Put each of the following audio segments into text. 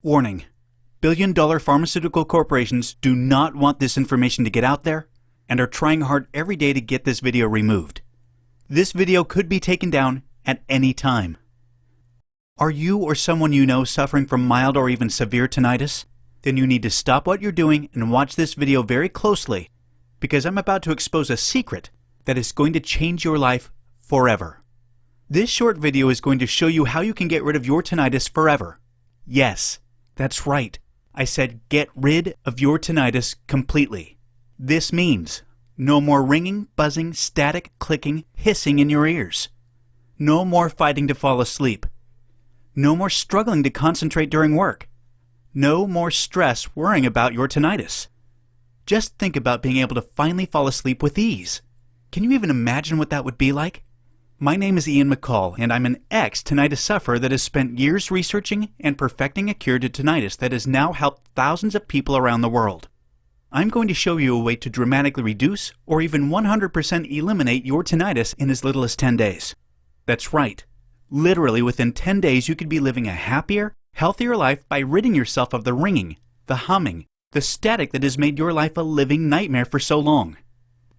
Warning: billion-dollar pharmaceutical corporations do not want this information to get out there and are trying hard every day to get this video removed. This video could be taken down at any time. Are you or someone you know suffering from mild or even severe tinnitus? Then you need to stop what you're doing and watch this video very closely, because I'm about to expose a secret that is going to change your life forever. This short video is going to show you how you can get rid of your tinnitus forever. Yes, that's right. I said get rid of your tinnitus completely. This means no more ringing, buzzing, static, clicking, hissing in your ears. No more fighting to fall asleep. No more struggling to concentrate during work. No more stress worrying about your tinnitus. Just think about being able to finally fall asleep with ease. Can you even imagine what that would be like? My name is Ian McCall, and I'm an ex-tinnitus sufferer that has spent years researching and perfecting a cure to tinnitus that has now helped thousands of people around the world. I'm going to show you a way to dramatically reduce or even 100% eliminate your tinnitus in as little as 10 days. That's right. Literally within 10 days you could be living a happier, healthier life by ridding yourself of the ringing, the humming, the static that has made your life a living nightmare for so long.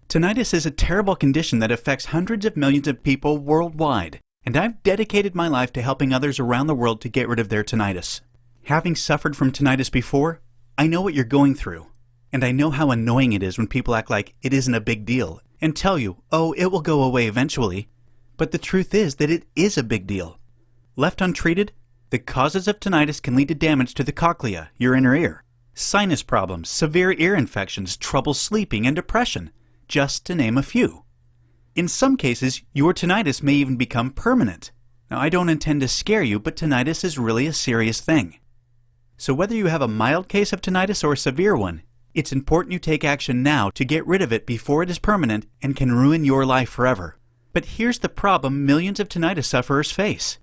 Tinnitus is a terrible condition that affects hundreds of millions of people worldwide, and I've dedicated my life to helping others around the world to get rid of their tinnitus. Having suffered from tinnitus before, I know what you're going through, and I know how annoying it is when people act like it isn't a big deal and tell you, oh, it will go away eventually. But the truth is that it is a big deal. Left untreated, the causes of tinnitus can lead to damage to the cochlea, your inner ear, sinus problems, severe ear infections, trouble sleeping, and depression, just to name a few. In some cases, your tinnitus may even become permanent. Now, I don't intend to scare you, but tinnitus is really a serious thing. So whether you have a mild case of tinnitus or a severe one, it's important you take action now to get rid of it before it is permanent and can ruin your life forever. But here's the problem millions of tinnitus sufferers face.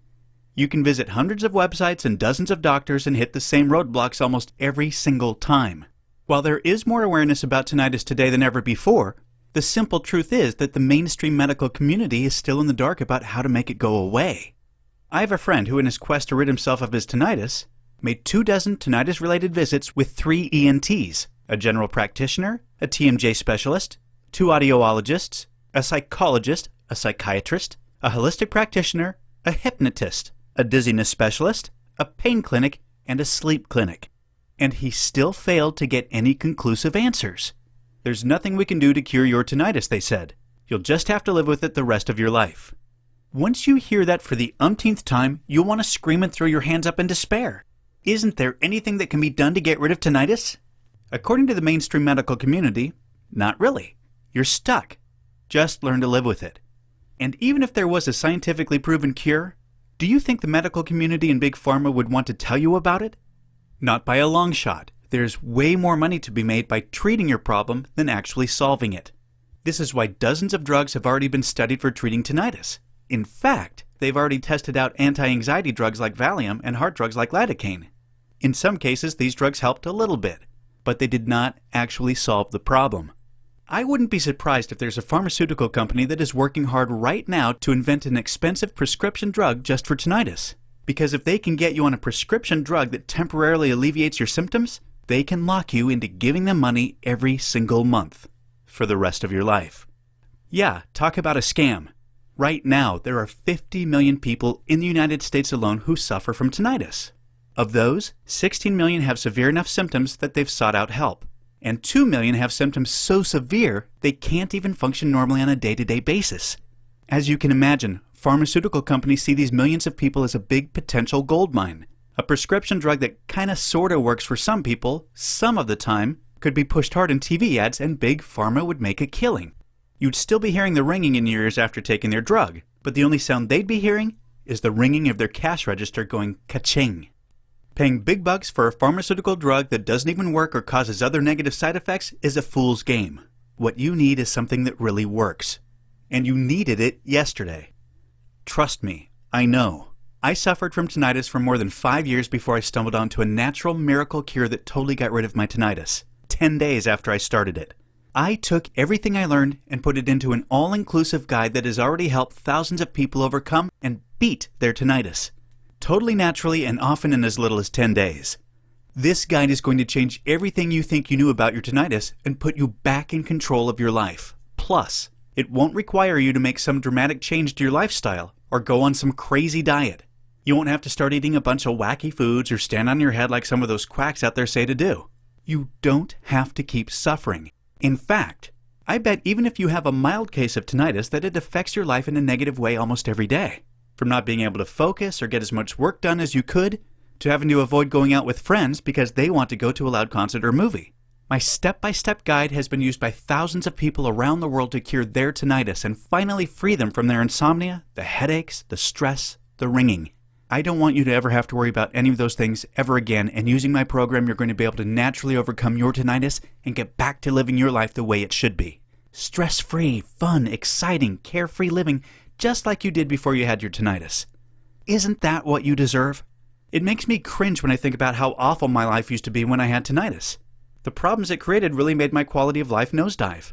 You can visit hundreds of websites and dozens of doctors and hit the same roadblocks almost every single time. While there is more awareness about tinnitus today than ever before, the simple truth is that the mainstream medical community is still in the dark about how to make it go away. I have a friend who, in his quest to rid himself of his tinnitus, made 24 tinnitus-related visits with 3 ENTs, a general practitioner, a TMJ specialist, 2 audiologists, a psychologist, a psychiatrist, a holistic practitioner, a hypnotist, a dizziness specialist, a pain clinic, and a sleep clinic. And he still failed to get any conclusive answers. There's nothing we can do to cure your tinnitus, they said. You'll just have to live with it the rest of your life. Once you hear that for the umpteenth time, you'll want to scream and throw your hands up in despair. Isn't there anything that can be done to get rid of tinnitus? According to the mainstream medical community, not really. You're stuck. Just learn to live with it. And even if there was a scientifically proven cure, do you think the medical community and Big Pharma would want to tell you about it? Not by a long shot. There's way more money to be made by treating your problem than actually solving it. This is why dozens of drugs have already been studied for treating tinnitus. In fact, they've already tested out anti-anxiety drugs like Valium and heart drugs like lidocaine. In some cases, these drugs helped a little bit, but they did not actually solve the problem. I wouldn't be surprised if there's a pharmaceutical company that is working hard right now to invent an expensive prescription drug just for tinnitus. Because if they can get you on a prescription drug that temporarily alleviates your symptoms, they can lock you into giving them money every single month for the rest of your life. Yeah, talk about a scam. Right now, there are 50 million people in the United States alone who suffer from tinnitus. Of those, 16 million have severe enough symptoms that they've sought out help. And 2 million have symptoms so severe they can't even function normally on a day-to-day basis. As you can imagine, pharmaceutical companies see these millions of people as a big potential gold mine. A prescription drug that kinda sorta works for some people, some of the time, could be pushed hard in TV ads and Big Pharma would make a killing. You'd still be hearing the ringing in your ears after taking their drug, but the only sound they'd be hearing is the ringing of their cash register going ka-ching. Paying big bucks for a pharmaceutical drug that doesn't even work or causes other negative side effects is a fool's game. What you need is something that really works. And you needed it yesterday. Trust me, I know. I suffered from tinnitus for more than 5 years before I stumbled onto a natural miracle cure that totally got rid of my tinnitus, 10 days after I started it. I took everything I learned and put it into an all-inclusive guide that has already helped thousands of people overcome and beat their tinnitus. Totally naturally and often in as little as 10 days. This guide is going to change everything you think you knew about your tinnitus and put you back in control of your life. Plus, it won't require you to make some dramatic change to your lifestyle or go on some crazy diet. You won't have to start eating a bunch of wacky foods or stand on your head like some of those quacks out there say to do. You don't have to keep suffering. In fact, I bet even if you have a mild case of tinnitus that it affects your life in a negative way almost every day. From not being able to focus or get as much work done as you could, to having to avoid going out with friends because they want to go to a loud concert or movie. My step-by-step guide has been used by thousands of people around the world to cure their tinnitus and finally free them from their insomnia, the headaches, the stress, the ringing. I don't want you to ever have to worry about any of those things ever again, and using my program you're going to be able to naturally overcome your tinnitus and get back to living your life the way it should be. Stress-free, fun, exciting, carefree living just like you did before you had your tinnitus. Isn't that what you deserve? It makes me cringe when I think about how awful my life used to be when I had tinnitus. The problems it created really made my quality of life nosedive.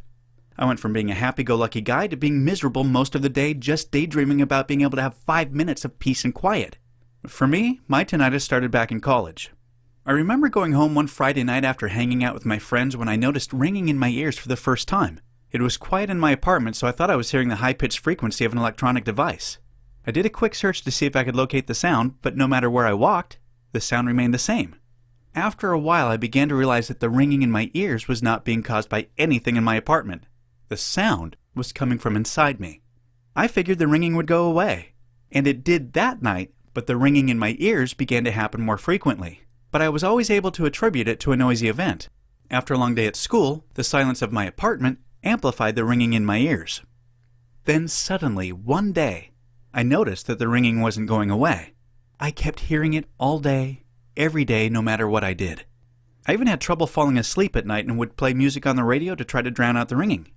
I went from being a happy-go-lucky guy to being miserable most of the day just daydreaming about being able to have 5 minutes of peace and quiet. For me, my tinnitus started back in college. I remember going home one Friday night after hanging out with my friends when I noticed ringing in my ears for the first time. It was quiet in my apartment, so I thought I was hearing the high-pitched frequency of an electronic device. I did a quick search to see if I could locate the sound, but no matter where I walked, the sound remained the same. After a while, I began to realize that the ringing in my ears was not being caused by anything in my apartment. The sound was coming from inside me. I figured the ringing would go away, and it did that night, but the ringing in my ears began to happen more frequently. But I was always able to attribute it to a noisy event. After a long day at school, the silence of my apartment amplified the ringing in my ears. Then suddenly, one day, I noticed that the ringing wasn't going away. I kept hearing it all day, every day, no matter what I did. I even had trouble falling asleep at night and would play music on the radio to try to drown out the ringing.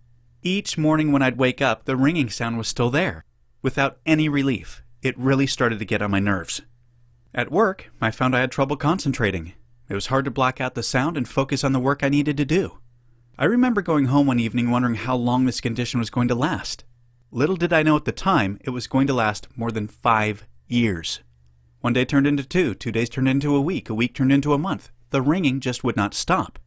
Each morning when I'd wake up, the ringing sound was still there. Without any relief, it really started to get on my nerves. At work, I found I had trouble concentrating. It was hard to block out the sound and focus on the work I needed to do. I remember going home one evening wondering how long this condition was going to last. Little did I know at the time it was going to last more than 5 years. One day turned into 2 days turned into a week turned into a month. The ringing just would not stop.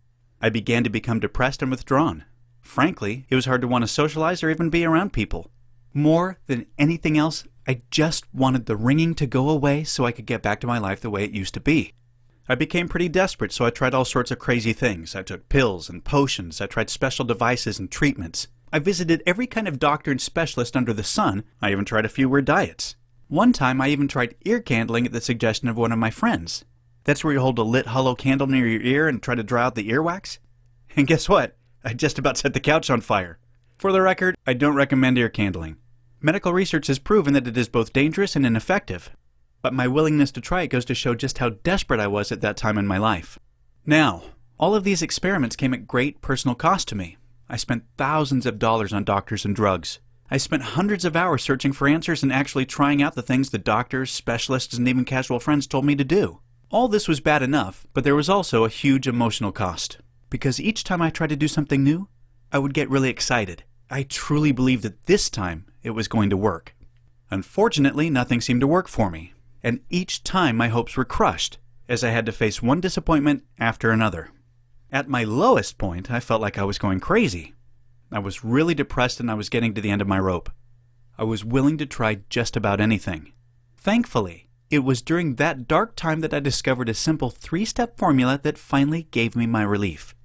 I began to become depressed and withdrawn. Frankly, it was hard to want to socialize or even be around people. More than anything else, I just wanted the ringing to go away so I could get back to my life the way it used to be. I became pretty desperate, so I tried all sorts of crazy things. I took pills and potions. I tried special devices and treatments. I visited every kind of doctor and specialist under the sun. I even tried a few weird diets. One time I even tried ear candling at the suggestion of one of my friends. That's where you hold a lit hollow candle near your ear and try to draw out the earwax. And guess what? I just about set the couch on fire. For the record, I don't recommend ear candling. Medical research has proven that it is both dangerous and ineffective. But my willingness to try it goes to show just how desperate I was at that time in my life. Now, all of these experiments came at great personal cost to me. I spent thousands of dollars on doctors and drugs. I spent hundreds of hours searching for answers and actually trying out the things the doctors, specialists, and even casual friends told me to do. All this was bad enough, but there was also a huge emotional cost. Because each time I tried to do something new, I would get really excited. I truly believed that this time it was going to work. Unfortunately, nothing seemed to work for me. And each time my hopes were crushed, as I had to face one disappointment after another. At my lowest point, I felt like I was going crazy. I was really depressed and I was getting to the end of my rope. I was willing to try just about anything. Thankfully, it was during that dark time that I discovered a simple 3-step formula that finally gave me my relief.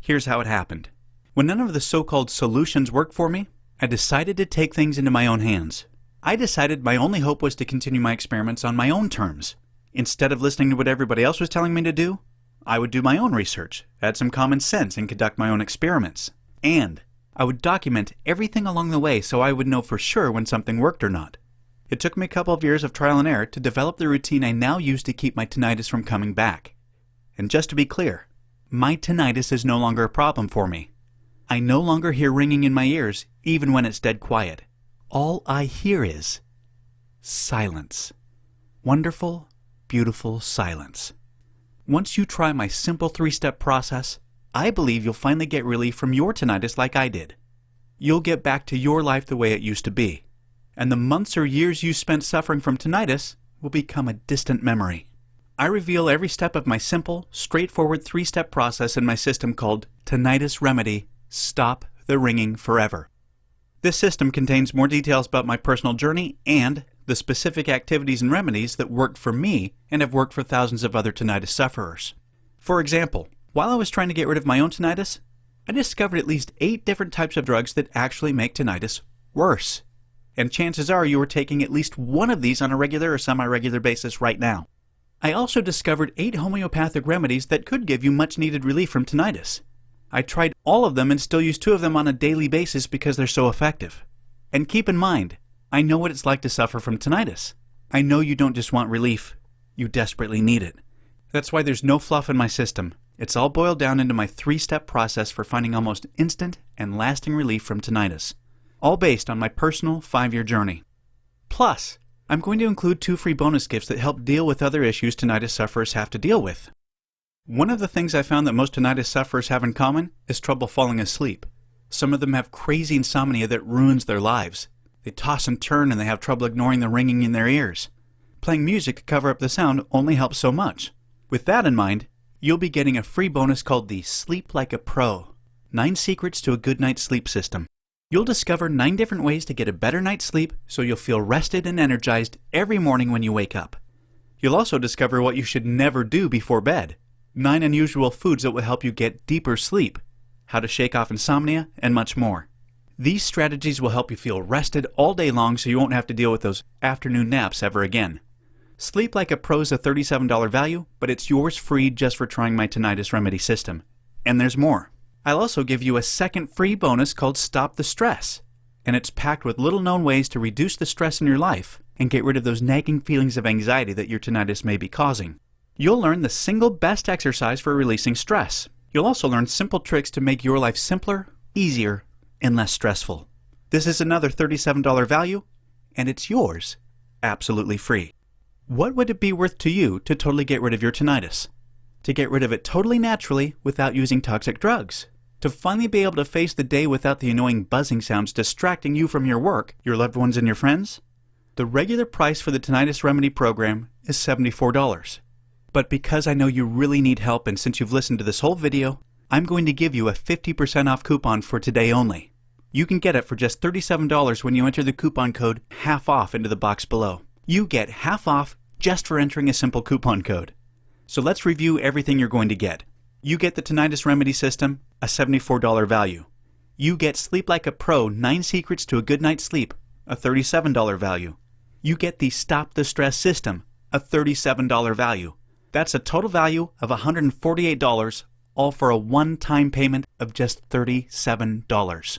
Here's how it happened. When none of the so-called solutions worked for me, I decided to take things into my own hands. I decided my only hope was to continue my experiments on my own terms. Instead of listening to what everybody else was telling me to do, I would do my own research, add some common sense, and conduct my own experiments. And I would document everything along the way so I would know for sure when something worked or not. It took me a couple of years of trial and error to develop the routine I now use to keep my tinnitus from coming back. And just to be clear, my tinnitus is no longer a problem for me. I no longer hear ringing in my ears, even when it's dead quiet. All I hear is silence. Wonderful, beautiful silence. Once you try my simple 3-step process, I believe you'll finally get relief from your tinnitus like I did. You'll get back to your life the way it used to be. And the months or years you spent suffering from tinnitus will become a distant memory. I reveal every step of my simple, straightforward 3-step process in my system called Tinnitus Remedy. Stop the ringing forever. This system contains more details about my personal journey and the specific activities and remedies that worked for me and have worked for thousands of other tinnitus sufferers. For example, while I was trying to get rid of my own tinnitus, I discovered at least 8 different types of drugs that actually make tinnitus worse. And chances are you are taking at least one of these on a regular or semi-regular basis right now. I also discovered 8 homeopathic remedies that could give you much needed relief from tinnitus. I tried all of them and still use 2 of them on a daily basis because they're so effective. And keep in mind, I know what it's like to suffer from tinnitus. I know you don't just want relief, you desperately need it. That's why there's no fluff in my system. It's all boiled down into my 3-step process for finding almost instant and lasting relief from tinnitus, all based on my personal 5-year journey. Plus, I'm going to include 2 free bonus gifts that help deal with other issues tinnitus sufferers have to deal with. One of the things I found that most tinnitus sufferers have in common is trouble falling asleep. Some of them have crazy insomnia that ruins their lives. They toss and turn and they have trouble ignoring the ringing in their ears. Playing music to cover up the sound only helps so much. With that in mind, you'll be getting a free bonus called the Sleep Like a Pro, 9 Secrets to a Good Night's Sleep System. You'll discover 9 different ways to get a better night's sleep so you'll feel rested and energized every morning when you wake up. You'll also discover what you should never do before bed, 9 unusual foods that will help you get deeper sleep, how to shake off insomnia, and much more. These strategies will help you feel rested all day long so you won't have to deal with those afternoon naps ever again. Sleep Like a Pro is a $37 value, but it's yours free just for trying my Tinnitus Remedy system. And there's more. I'll also give you a second free bonus called Stop the Stress, and it's packed with little-known ways to reduce the stress in your life and get rid of those nagging feelings of anxiety that your tinnitus may be causing. You'll learn the single best exercise for releasing stress. You'll also learn simple tricks to make your life simpler, easier, and less stressful. This is another $37 value, and it's yours, absolutely free. What would it be worth to you to totally get rid of your tinnitus? To get rid of it totally naturally without using toxic drugs? To finally be able to face the day without the annoying buzzing sounds distracting you from your work, your loved ones, and your friends? The regular price for the Tinnitus Remedy program is $74. But because I know you really need help and since you've listened to this whole video, I'm going to give you a 50% off coupon for today only. You can get it for just $37 when you enter the coupon code half off into the box below. You get half off just for entering a simple coupon code. So let's review everything you're going to get. You get the Tinnitus Remedy system, a $74 value. You get Sleep Like a Pro, 9 Secrets to a Good Night's Sleep, a $37 value. You get the Stop the Stress system, a $37 value. That's a total value of $148, all for a one-time payment of just $37.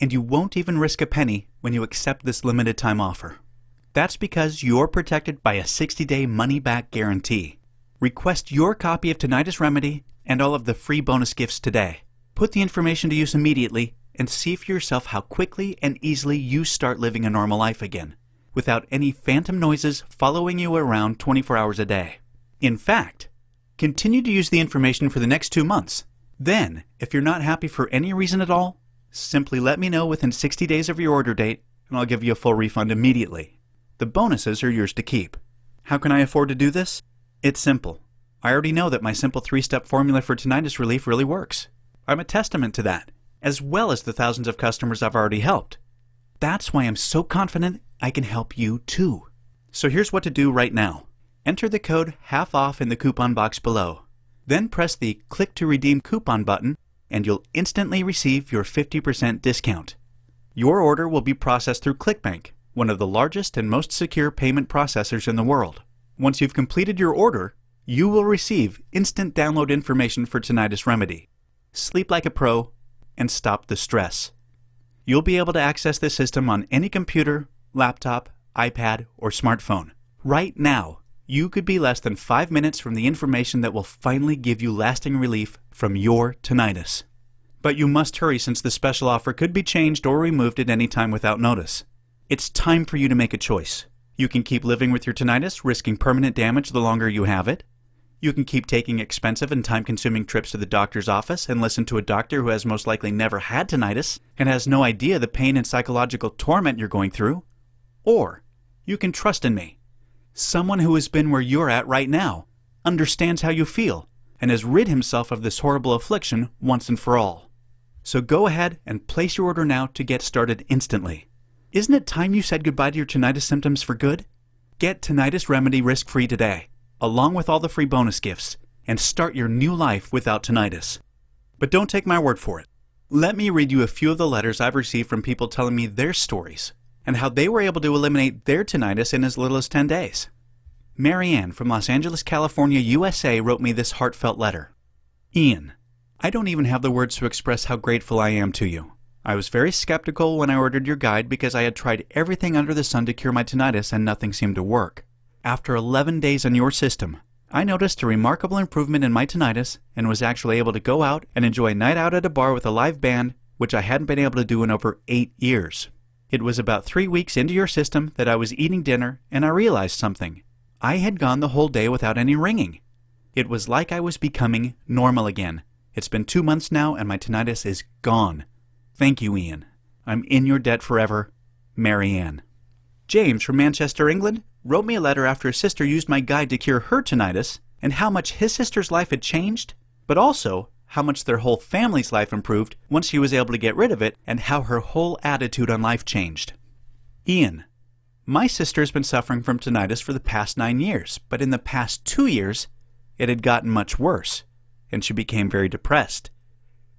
And you won't even risk a penny when you accept this limited time offer. That's because you're protected by a 60-day money-back guarantee. Request your copy of Tinnitus Remedy and all of the free bonus gifts today. Put the information to use immediately and see for yourself how quickly and easily you start living a normal life again, without any phantom noises following you around 24 hours a day. In fact, continue to use the information for the next 2 months. Then, if you're not happy for any reason at all, simply let me know within 60 days of your order date and I'll give you a full refund immediately. The bonuses are yours to keep. How can I afford to do this? It's simple. I already know that my simple 3-step formula for tinnitus relief really works. I'm a testament to that, as well as the thousands of customers I've already helped. That's why I'm so confident I can help you too. So here's what to do right now. Enter the code half off in the coupon box below. Then press the Click to Redeem Coupon button and you'll instantly receive your 50% discount. Your order will be processed through ClickBank, one of the largest and most secure payment processors in the world. Once you've completed your order, you will receive instant download information for Tinnitus Remedy, Sleep Like a Pro, and Stop the Stress. You'll be able to access this system on any computer, laptop, iPad, or smartphone. Right now, you could be less than 5 minutes from the information that will finally give you lasting relief from your tinnitus. But you must hurry since the special offer could be changed or removed at any time without notice. It's time for you to make a choice. You can keep living with your tinnitus, risking permanent damage the longer you have it. You can keep taking expensive and time-consuming trips to the doctor's office and listen to a doctor who has most likely never had tinnitus and has no idea the pain and psychological torment you're going through. Or you can trust in me, someone who has been where you're at right now, understands how you feel, and has rid himself of this horrible affliction once and for all. So go ahead and place your order now to get started instantly. Isn't it time you said goodbye to your tinnitus symptoms for good? Get Tinnitus Remedy risk-free today, along with all the free bonus gifts, and start your new life without tinnitus. But don't take my word for it. Let me read you a few of the letters I've received from people telling me their stories and how they were able to eliminate their tinnitus in as little as 10 days. Marianne from Los Angeles, California, USA wrote me this heartfelt letter. Ian, I don't even have the words to express how grateful I am to you. I was very skeptical when I ordered your guide because I had tried everything under the sun to cure my tinnitus and nothing seemed to work. After 11 days on your system, I noticed a remarkable improvement in my tinnitus and was actually able to go out and enjoy a night out at a bar with a live band, which I hadn't been able to do in over 8 years. It was about 3 weeks into your system that I was eating dinner and I realized something. I had gone the whole day without any ringing. It was like I was becoming normal again. It's been 2 months now and my tinnitus is gone. Thank you, Ian. I'm in your debt forever. Marianne. James from Manchester, England, wrote me a letter after his sister used my guide to cure her tinnitus and how much his sister's life had changed, but also how much their whole family's life improved once she was able to get rid of it and how her whole attitude on life changed. Ian, my sister's been suffering from tinnitus for the past 9 years, but in the past 2 years, it had gotten much worse, and she became very depressed.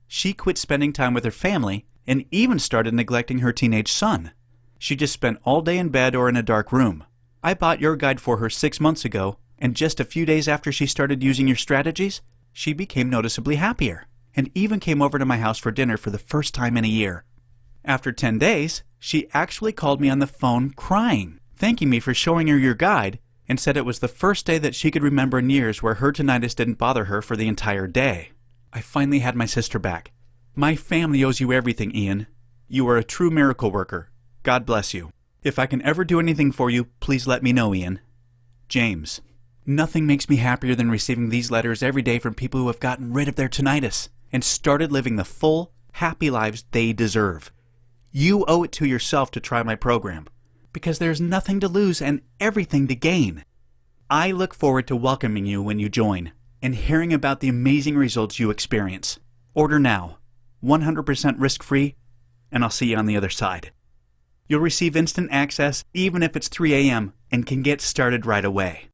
She quit spending time with her family and even started neglecting her teenage son. She just spent all day in bed or in a dark room. I bought your guide for her 6 months ago, and just a few days after she started using your strategies, she became noticeably happier, and even came over to my house for dinner for the first time in a year. After 10 days, she actually called me on the phone crying, thanking me for showing her your guide, and said it was the first day that she could remember in years where her tinnitus didn't bother her for the entire day. I finally had my sister back. My family owes you everything, Ian. You are a true miracle worker. God bless you. If I can ever do anything for you, please let me know, Ian. James. Nothing makes me happier than receiving these letters every day from people who have gotten rid of their tinnitus and started living the full, happy lives they deserve. You owe it to yourself to try my program, because there's nothing to lose and everything to gain. I look forward to welcoming you when you join and hearing about the amazing results you experience. Order now, 100% risk-free, and I'll see you on the other side. You'll receive instant access even if it's 3 a.m. and can get started right away.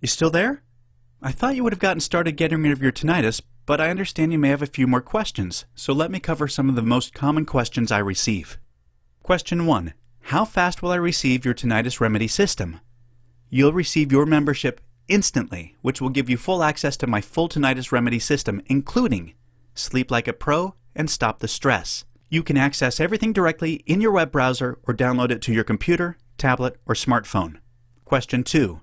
You still there? I thought you would have gotten started getting rid of your tinnitus, but I understand you may have a few more questions, so let me cover some of the most common questions I receive. Question 1. How fast will I receive your Tinnitus Remedy system? You'll receive your membership instantly, which will give you full access to my full Tinnitus Remedy system, including Sleep Like a Pro and Stop the Stress. You can access everything directly in your web browser or download it to your computer, tablet, or smartphone. Question 2.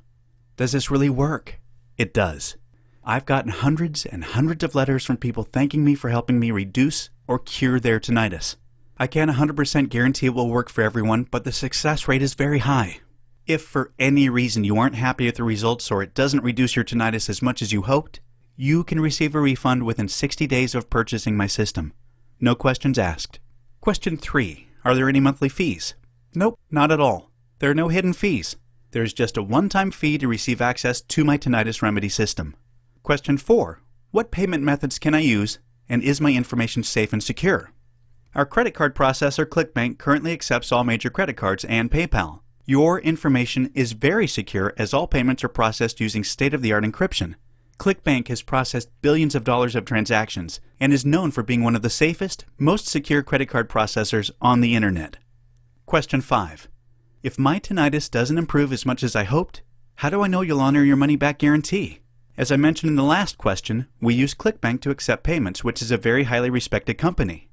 Does this really work? It does. I've gotten hundreds and hundreds of letters from people thanking me for helping me reduce or cure their tinnitus. I can't 100% guarantee it will work for everyone, but the success rate is very high. If for any reason you aren't happy with the results or it doesn't reduce your tinnitus as much as you hoped, you can receive a refund within 60 days of purchasing my system. No questions asked. Question 3. Are there any monthly fees? Nope, not at all. There are no hidden fees. There's just a one-time fee to receive access to my Tinnitus Remedy system. Question 4. What payment methods can I use, and is my information safe and secure? Our credit card processor, ClickBank, currently accepts all major credit cards and PayPal. Your information is very secure as all payments are processed using state-of-the-art encryption. ClickBank has processed billions of dollars of transactions and is known for being one of the safest, most secure credit card processors on the internet. Question 5. If my tinnitus doesn't improve as much as I hoped, how do I know you'll honor your money-back guarantee? As I mentioned in the last question, we use ClickBank to accept payments, which is a very highly respected company.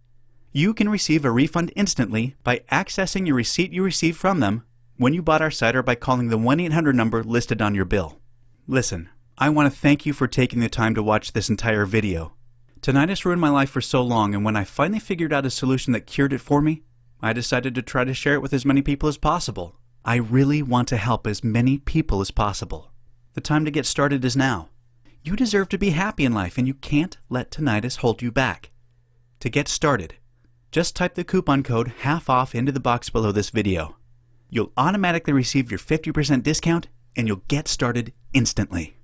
You can receive a refund instantly by accessing your receipt you received from them when you bought our site or by calling the 1-800 number listed on your bill. Listen, I want to thank you for taking the time to watch this entire video. Tinnitus ruined my life for so long, and when I finally figured out a solution that cured it for me, I decided to try to share it with as many people as possible. I really want to help as many people as possible. The time to get started is now. You deserve to be happy in life, and you can't let tinnitus hold you back. To get started, just type the coupon code half off into the box below this video. You'll automatically receive your 50% discount, and you'll get started instantly.